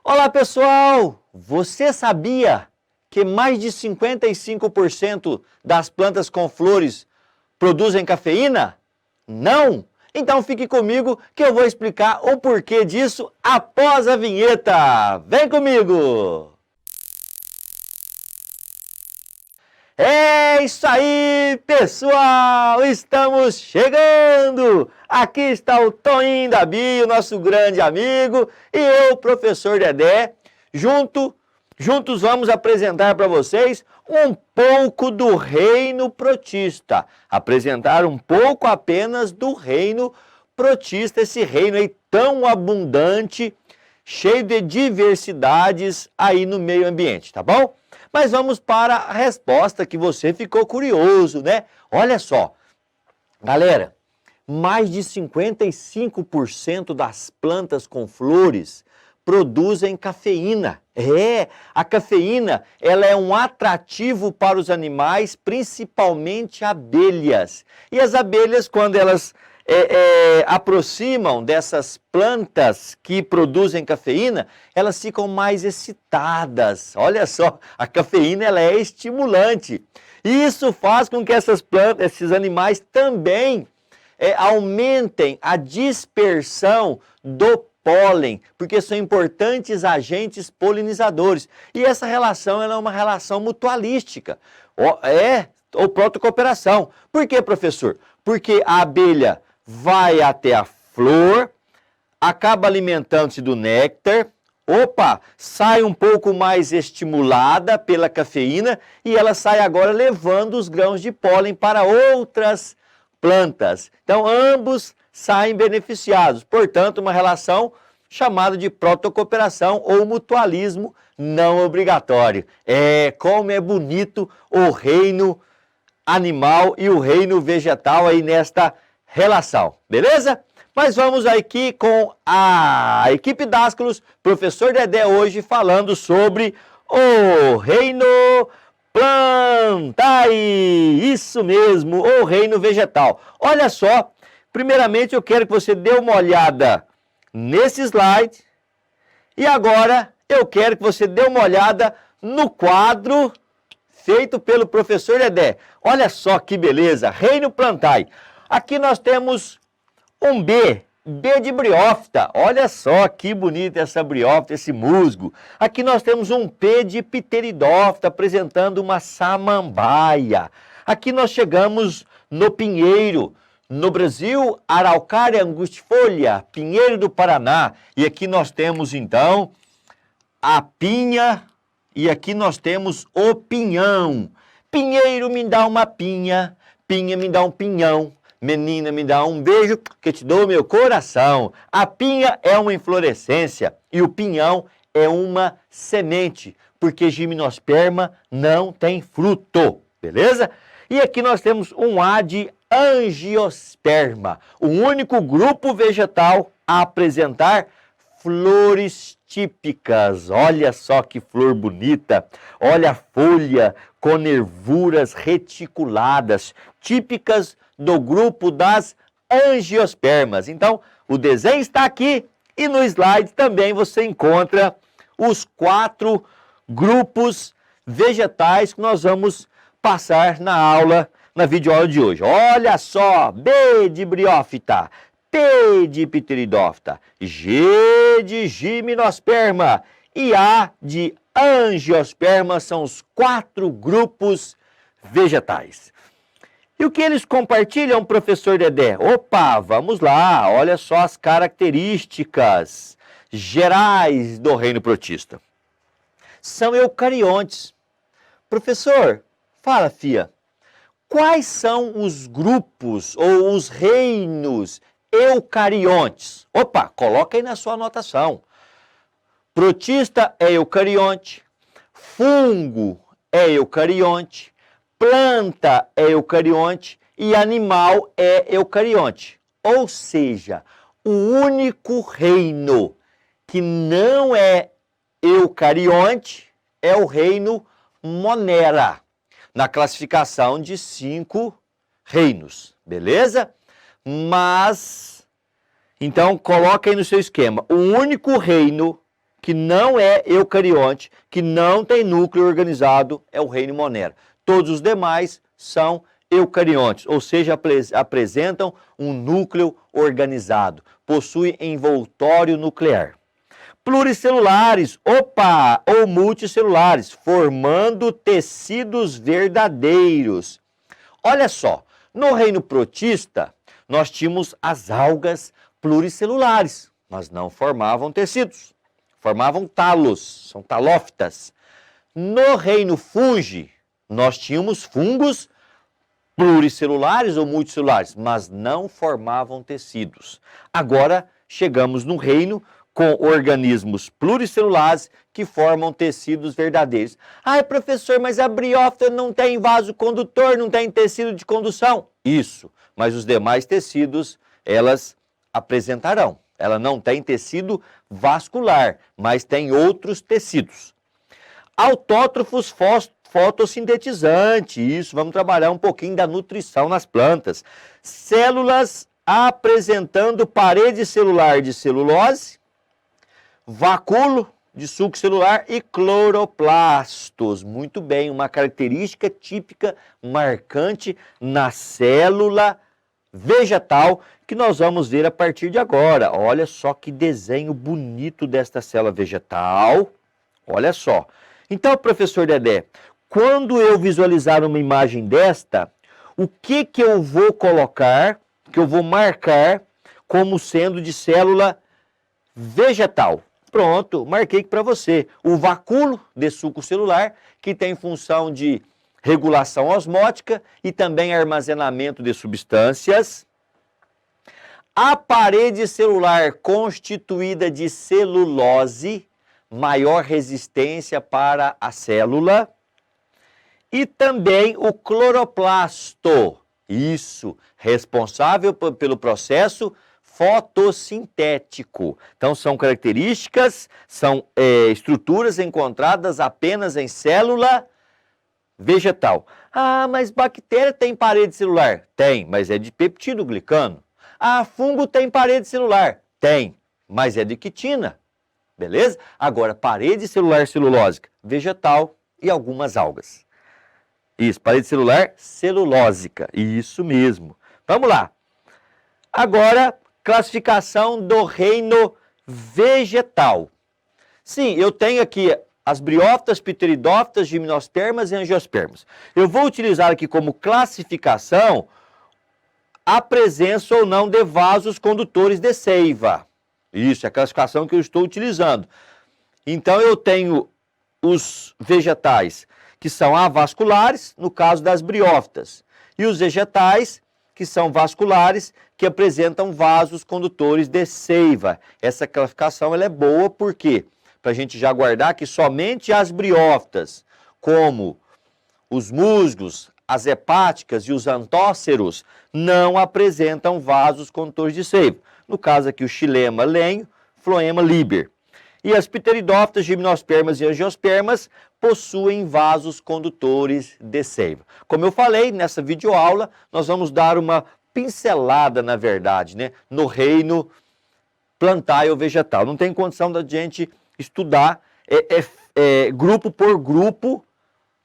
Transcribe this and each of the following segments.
Olá pessoal, você sabia que mais de 55% das plantas com flores produzem cafeína? Não? Então fique comigo que eu vou explicar o porquê disso após a vinheta. Vem comigo! É isso aí, pessoal! Estamos chegando! Aqui está o Toninho da Bio, nosso grande amigo, e eu, professor Dedé. Juntos vamos apresentar para vocês um pouco do reino protista. Apresentar um pouco apenas do reino protista, esse reino aí tão abundante, cheio de diversidades aí no meio ambiente, tá bom? Mas vamos para a resposta que você ficou curioso, né? Olha só, galera, mais de 55% das plantas com flores produzem cafeína. A cafeína, ela é um atrativo para os animais, principalmente abelhas. E as abelhas, quando elas aproximam dessas plantas que produzem cafeína, elas ficam mais excitadas. Olha só, a cafeína ela é estimulante. E isso faz com que essas plantas, esses animais também aumentem a dispersão do pólen, porque são importantes agentes polinizadores. E essa relação ela é uma relação mutualística, ou protocooperação. Por quê, professor? Porque a abelha vai até a flor, acaba alimentando-se do néctar, sai um pouco mais estimulada pela cafeína e ela sai agora levando os grãos de pólen para outras plantas. Então, ambos saem beneficiados. Portanto, uma relação chamada de protocooperação ou mutualismo não obrigatório. Como é bonito o reino animal e o reino vegetal aí nesta relação, beleza? Mas vamos aqui com a equipe Dasculos, professor Dedé hoje falando sobre o reino plantae, isso mesmo, o reino vegetal. Olha só, primeiramente eu quero que você dê uma olhada nesse slide e agora eu quero que você dê uma olhada no quadro feito pelo professor Dedé. Olha só que beleza, reino plantae. Aqui nós temos um B de briófita. Olha só que bonita essa briófita, esse musgo. Aqui nós temos um P de pteridófita, apresentando uma samambaia. Aqui nós chegamos no pinheiro. No Brasil, Araucária angustifolia, pinheiro do Paraná. E aqui nós temos então a pinha e aqui nós temos o pinhão. Pinheiro me dá uma pinha, pinha me dá um pinhão. Menina, me dá um beijo que te dou meu coração. A pinha é uma inflorescência e o pinhão é uma semente, porque gimnosperma não tem fruto, beleza? E aqui nós temos um A de angiosperma, o único grupo vegetal a apresentar flores típicas. Olha só que flor bonita, olha a folha com nervuras reticuladas, típicas do grupo das angiospermas. Então, o desenho está aqui e no slide também você encontra os 4 grupos vegetais que nós vamos passar na aula, na videoaula de hoje. Olha só, B de briófita, P de pteridófita, G de gimnosperma e A de angiosperma são os 4 grupos vegetais. E o que eles compartilham, professor Dedé? Vamos lá, olha só as características gerais do reino protista. São eucariontes. Professor, fala, fia, quais são os grupos ou os reinos eucariontes? Coloca aí na sua anotação. Protista é eucarionte, fungo é eucarionte, planta é eucarionte e animal é eucarionte. Ou seja, o único reino que não é eucarionte é o reino Monera, na classificação de 5 reinos, beleza? Mas, então, coloca aí no seu esquema, o único reino que não é eucarionte, que não tem núcleo organizado, é o reino Monera. Todos os demais são eucariontes, ou seja, apresentam um núcleo organizado, possuem envoltório nuclear. Pluricelulares, ou multicelulares, formando tecidos verdadeiros. Olha só, no reino protista, nós tínhamos as algas pluricelulares, mas não formavam tecidos, formavam talos, são talófitas. No reino fungi, nós tínhamos fungos pluricelulares ou multicelulares, mas não formavam tecidos. Agora chegamos no reino com organismos pluricelulares que formam tecidos verdadeiros. Ai, professor, mas a briófita não tem vaso condutor, não tem tecido de condução. Isso, mas os demais tecidos, elas apresentarão. Ela não tem tecido vascular, mas tem outros tecidos. Autótrofos fotossintetizante, isso, vamos trabalhar um pouquinho da nutrição nas plantas. Células apresentando parede celular de celulose, vacúolo de suco celular e cloroplastos. Muito bem, uma característica típica, marcante na célula vegetal que nós vamos ver a partir de agora. Olha só que desenho bonito desta célula vegetal. Olha só. Então, professor Dedé, quando eu visualizar uma imagem desta, o que eu vou colocar, que eu vou marcar como sendo de célula vegetal? Pronto, marquei para você. O vacúolo de suco celular, que tem função de regulação osmótica e também armazenamento de substâncias. A parede celular constituída de celulose, maior resistência para a célula. E também o cloroplasto, isso, responsável pelo processo fotossintético. Então, são características, são estruturas encontradas apenas em célula vegetal. Ah, mas bactéria tem parede celular? Tem, mas é de peptidoglicano. Ah, fungo tem parede celular? Tem, mas é de quitina. Beleza? Agora, parede celular celulósica, vegetal e algumas algas. Isso, parede celular celulósica, isso mesmo. Vamos lá. Agora, classificação do reino vegetal. Sim, eu tenho aqui as briófitas, pteridófitas, gimnospermas e angiospermas. Eu vou utilizar aqui como classificação a presença ou não de vasos condutores de seiva. Isso, é a classificação que eu estou utilizando. Então, eu tenho os vegetais que são avasculares, no caso das briófitas, e os vegetais que são vasculares, que apresentam vasos condutores de seiva. Essa classificação ela é boa, por quê? Para a gente já guardar que somente as briófitas, como os musgos, as hepáticas e os antóceros, não apresentam vasos condutores de seiva. No caso aqui, o xilema lenho, floema liber. E as pteridófitas, gimnospermas e angiospermas possuem vasos condutores de seiva. Como eu falei, nessa videoaula, nós vamos dar uma pincelada, na verdade, né, no reino plantar ou vegetal. Não tem condição da gente estudar grupo por grupo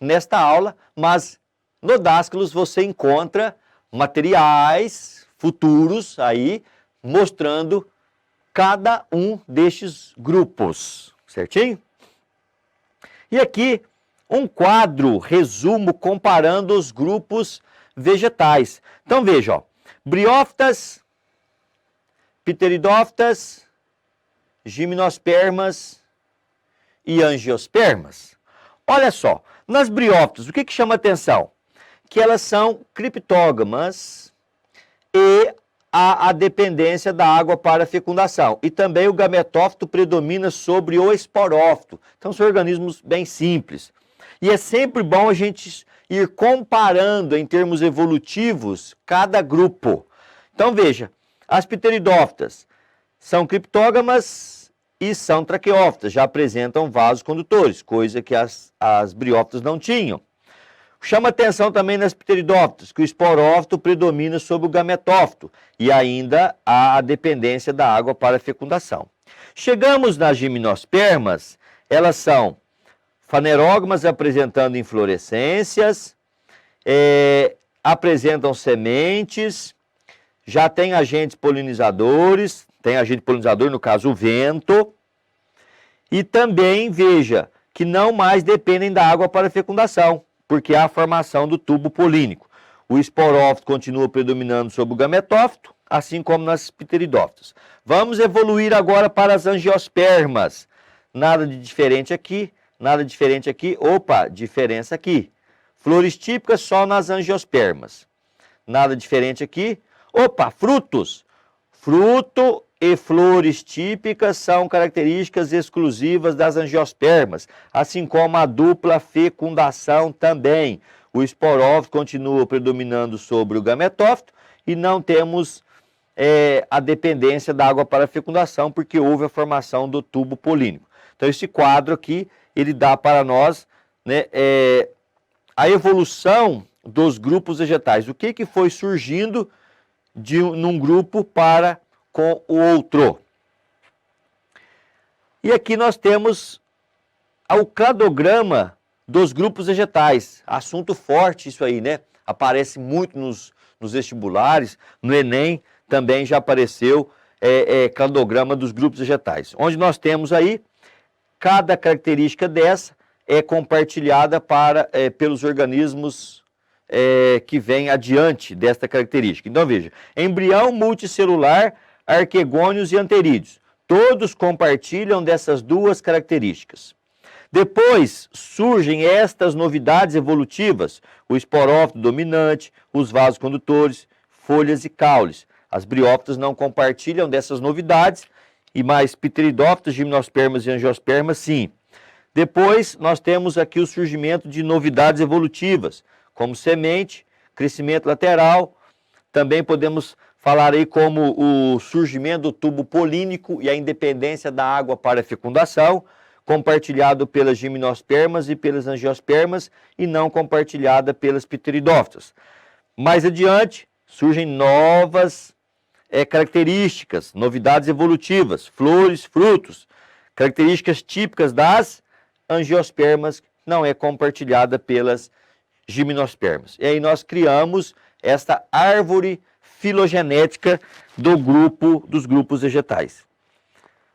nesta aula, mas no Dascalos você encontra materiais futuros aí mostrando cada um destes grupos, certinho? E aqui um quadro, resumo, comparando os grupos vegetais. Então veja, ó, briófitas, pteridófitas, gimnospermas e angiospermas. Olha só, nas briófitas, o que chama atenção? Que elas são criptógamas e há a dependência da água para a fecundação. E também o gametófito predomina sobre o esporófito. Então são organismos bem simples. E é sempre bom a gente ir comparando em termos evolutivos cada grupo. Então veja, as pteridófitas são criptógamas e são traqueófitas, já apresentam vasos condutores, coisa que as briófitas não tinham. Chama atenção também nas pteridófitas, que o esporófito predomina sobre o gametófito e ainda há a dependência da água para a fecundação. Chegamos nas gimnospermas, elas são fanerógamas apresentando inflorescências, apresentam sementes, já tem agentes polinizadores, tem agente polinizador, no caso o vento, e também, veja, que não mais dependem da água para fecundação, porque há a formação do tubo polínico. O esporófito continua predominando sobre o gametófito, assim como nas pteridófitos. Vamos evoluir agora para as angiospermas. Nada de diferente aqui, nada diferente aqui. Opa, diferença aqui. Flores típicas só nas angiospermas. Nada diferente aqui. Opa, frutos. Fruto e flores típicas são características exclusivas das angiospermas, assim como a dupla fecundação também. O esporófito continua predominando sobre o gametófito e não temos a dependência da água para a fecundação, porque houve a formação do tubo polínico. Então, esse quadro aqui, ele dá para nós, né, a evolução dos grupos vegetais. O que foi surgindo num grupo para com o outro. E aqui nós temos o cladograma dos grupos vegetais. Assunto forte isso aí, né? Aparece muito nos vestibulares, no Enem também já apareceu cladograma dos grupos vegetais. Onde nós temos aí, cada característica dessa é compartilhada pelos organismos que vêm adiante desta característica. Então veja, embrião multicelular, arquegônios e anterídeos. Todos compartilham dessas duas características. Depois surgem estas novidades evolutivas, o esporófito dominante, os vasos condutores, folhas e caules. As briófitas não compartilham dessas novidades, e mais pteridófitas, gimnospermas e angiospermas, sim. Depois nós temos aqui o surgimento de novidades evolutivas, como semente, crescimento lateral. Também podemos falar aí como o surgimento do tubo polínico e a independência da água para a fecundação, compartilhado pelas gimnospermas e pelas angiospermas e não compartilhada pelas pteridófitas. Mais adiante, surgem novas características, novidades evolutivas, flores, frutos, características típicas das angiospermas, não é compartilhada pelas gimnospermas. E aí nós criamos esta árvore filogenética dos grupos vegetais.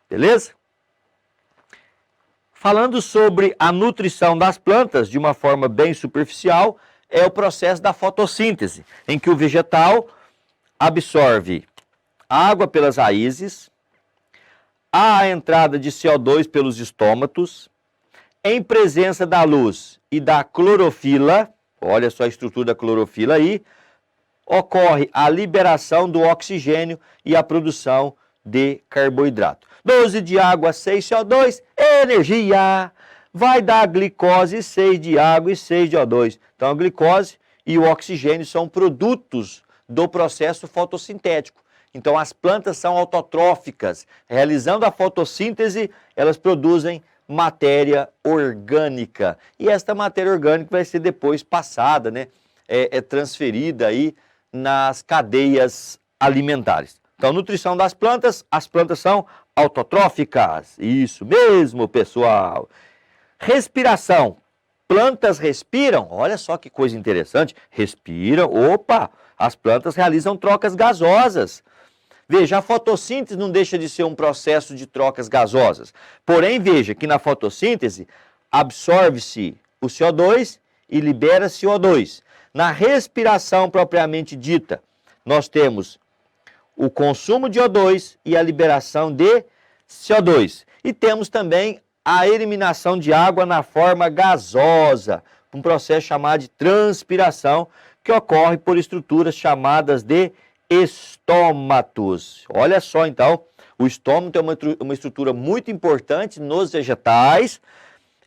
Beleza? Falando sobre a nutrição das plantas, de uma forma bem superficial, é o processo da fotossíntese, em que o vegetal absorve água pelas raízes, há a entrada de CO2 pelos estômatos, em presença da luz e da clorofila, olha só a estrutura da clorofila aí, ocorre a liberação do oxigênio e a produção de carboidrato. 12 de água, 6 CO2, energia! Vai dar glicose, 6 de água e 6 de O2. Então a glicose e o oxigênio são produtos do processo fotossintético. Então as plantas são autotróficas. Realizando a fotossíntese, elas produzem matéria orgânica. E esta matéria orgânica vai ser depois passada, né? Transferida aí nas cadeias alimentares. Então, nutrição das plantas, as plantas são autotróficas. Isso mesmo, pessoal. Respiração. Plantas respiram, olha só que coisa interessante. Respiram, opa, as plantas realizam trocas gasosas. Veja, a fotossíntese não deixa de ser um processo de trocas gasosas. Porém, veja que na fotossíntese absorve-se o CO2 e libera-se o O2. Na respiração propriamente dita, nós temos o consumo de O2 e a liberação de CO2. E temos também a eliminação de água na forma gasosa, um processo chamado de transpiração, que ocorre por estruturas chamadas de estômatos. Olha só, então, o estômato é uma estrutura muito importante nos vegetais,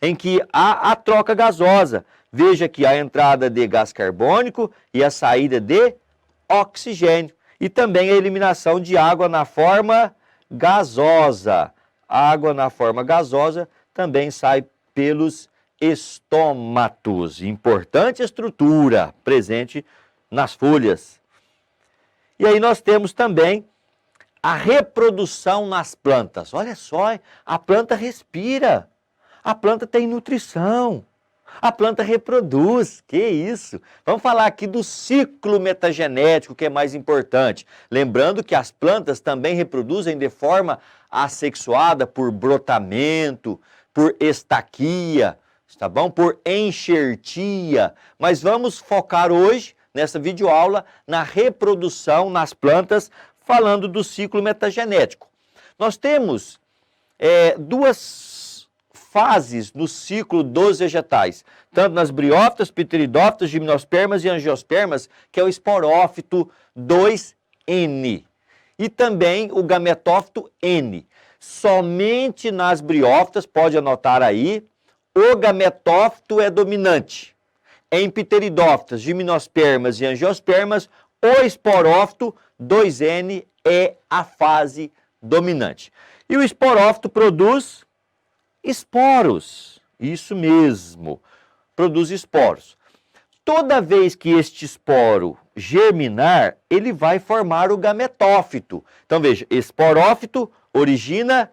em que há a troca gasosa. Veja que a entrada de gás carbônico e a saída de oxigênio. E também a eliminação de água na forma gasosa. A água na forma gasosa também sai pelos estômatos. Importante estrutura presente nas folhas. E aí nós temos também A reprodução nas plantas. Olha só, a planta respira, a planta tem nutrição, a planta reproduz. Que isso? Vamos falar aqui do ciclo metagenético, que é mais importante. Lembrando que as plantas também reproduzem de forma assexuada por brotamento, por estaquia, tá bom? Por enxertia. Mas vamos focar hoje, nessa videoaula, na reprodução nas plantas, falando do ciclo metagenético. Nós temos duas fases no ciclo dos vegetais, tanto nas briófitas, pteridófitas, gimnospermas e angiospermas, que é o esporófito 2N, e também o gametófito N. Somente nas briófitas, pode anotar aí, o gametófito é dominante. Em pteridófitas, gimnospermas e angiospermas, o esporófito 2N é a fase dominante. E o esporófito produz esporos. Isso mesmo, produz esporos. Toda vez que este esporo germinar, ele vai formar o gametófito. Então veja, esporófito origina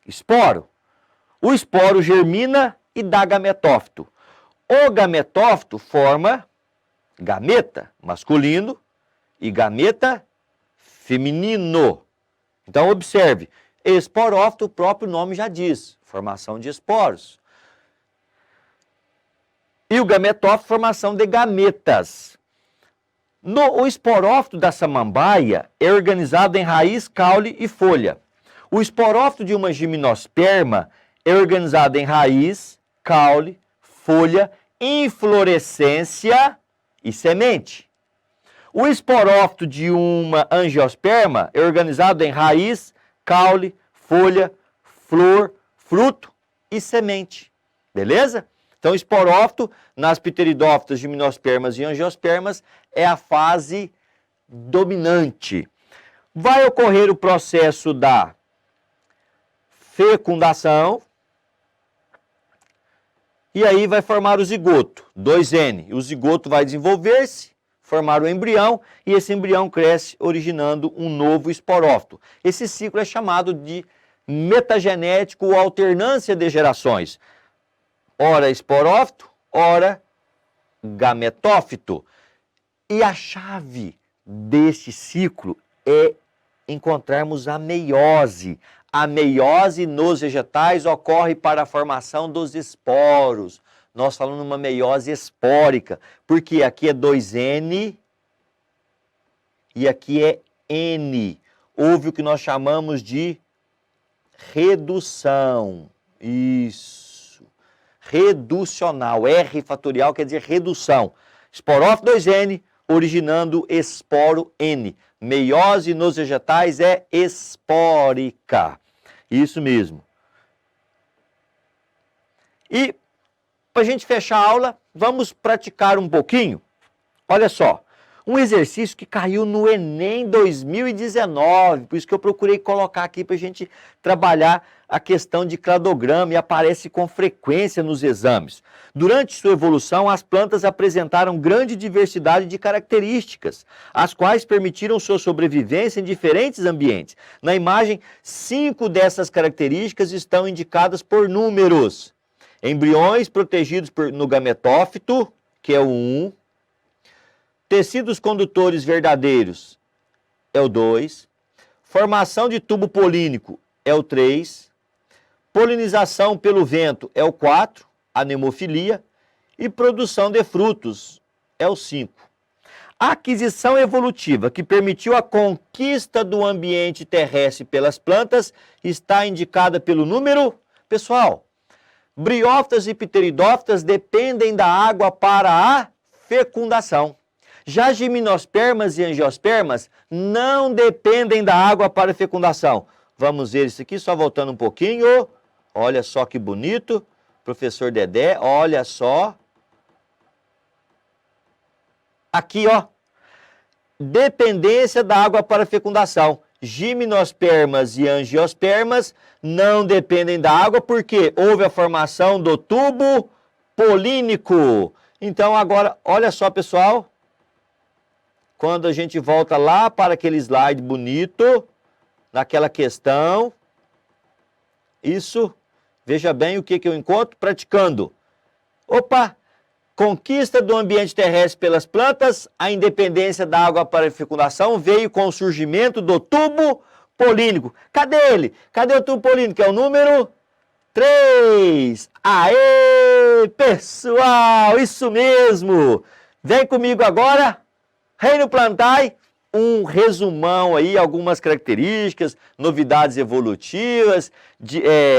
esporo. O esporo germina e dá gametófito. O gametófito forma gameta masculino e gameta feminino. Então observe, esporófito, o próprio nome já diz, formação de esporos. E o gametófito, formação de gametas. O esporófito da samambaia é organizado em raiz, caule e folha. O esporófito de uma gimnosperma é organizado em raiz, caule, folha, inflorescência e semente. O esporófito de uma angiosperma é organizado em raiz, caule, folha, flor, fruto e semente. Beleza? Então, o esporófito nas pteridófitas, gimnospermas e angiospermas é a fase dominante. Vai ocorrer o processo da fecundação e aí vai formar o zigoto, 2N. O zigoto vai desenvolver-se, formar o embrião e esse embrião cresce originando um novo esporófito. Esse ciclo é chamado de metagenético ou alternância de gerações. Ora esporófito, ora gametófito. E a chave deste ciclo é encontrarmos a meiose. A meiose nos vegetais ocorre para a formação dos esporos. Nós falamos uma meiose espórica, porque aqui é 2N e aqui é N. Houve o que nós chamamos de redução. Isso. Reducional. R fatorial quer dizer redução. Esporófito 2N, originando esporo N. Meiose nos vegetais é espórica. Isso mesmo. E, para a gente fechar a aula, vamos praticar um pouquinho. Olha só, um exercício que caiu no Enem 2019, por isso que eu procurei colocar aqui para a gente trabalhar a questão de cladograma e aparece com frequência nos exames. Durante sua evolução, as plantas apresentaram grande diversidade de características, as quais permitiram sua sobrevivência em diferentes ambientes. Na imagem, 5 dessas características estão indicadas por números. Embriões protegidos no gametófito, que é o 1. Tecidos condutores verdadeiros é o 2. Formação de tubo polínico é o 3. Polinização pelo vento é o 4, anemofilia. E produção de frutos é o 5. A aquisição evolutiva que permitiu a conquista do ambiente terrestre pelas plantas está indicada pelo número. Pessoal, briófitas e pteridófitas dependem da água para a fecundação. Já gimnospermas e angiospermas não dependem da água para fecundação. Vamos ver isso aqui, só voltando um pouquinho. Olha só que bonito. Professor Dedé, olha só. Aqui, ó. Dependência da água para fecundação. Gimnospermas e angiospermas não dependem da água porque houve a formação do tubo polínico. Então agora, olha só, pessoal. Quando a gente volta lá para aquele slide bonito, naquela questão. Isso, veja bem o que eu encontro praticando. Opa! Conquista do ambiente terrestre pelas plantas, a independência da água para a fecundação veio com o surgimento do tubo polínico. Cadê ele? Cadê o tubo polínico? Que é o número 3. Aê, pessoal, isso mesmo. Vem comigo agora, Reino Plantae, um resumão aí, algumas características, novidades evolutivas,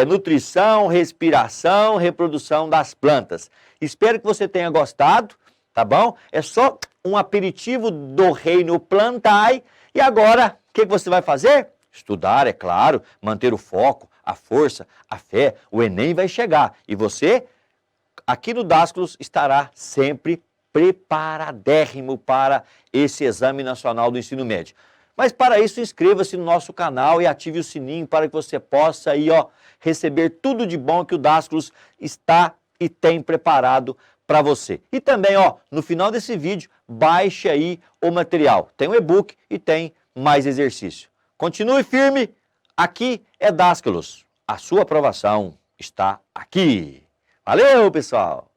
nutrição, respiração, reprodução das plantas. Espero que você tenha gostado, tá bom? É só um aperitivo do Reino Plantae. E agora, o que você vai fazer? Estudar, é claro, manter o foco, a força, a fé. O Enem vai chegar e você, aqui no Dasclos, estará sempre preparadérrimo para esse Exame Nacional do Ensino Médio. Mas para isso, inscreva-se no nosso canal e ative o sininho para que você possa aí, receber tudo de bom que o Dasclos está e tem preparado para você. E também, no final desse vídeo, baixe aí o material. Tem um e-book e tem mais exercício. Continue firme, aqui é Dasclos. A sua aprovação está aqui. Valeu, pessoal!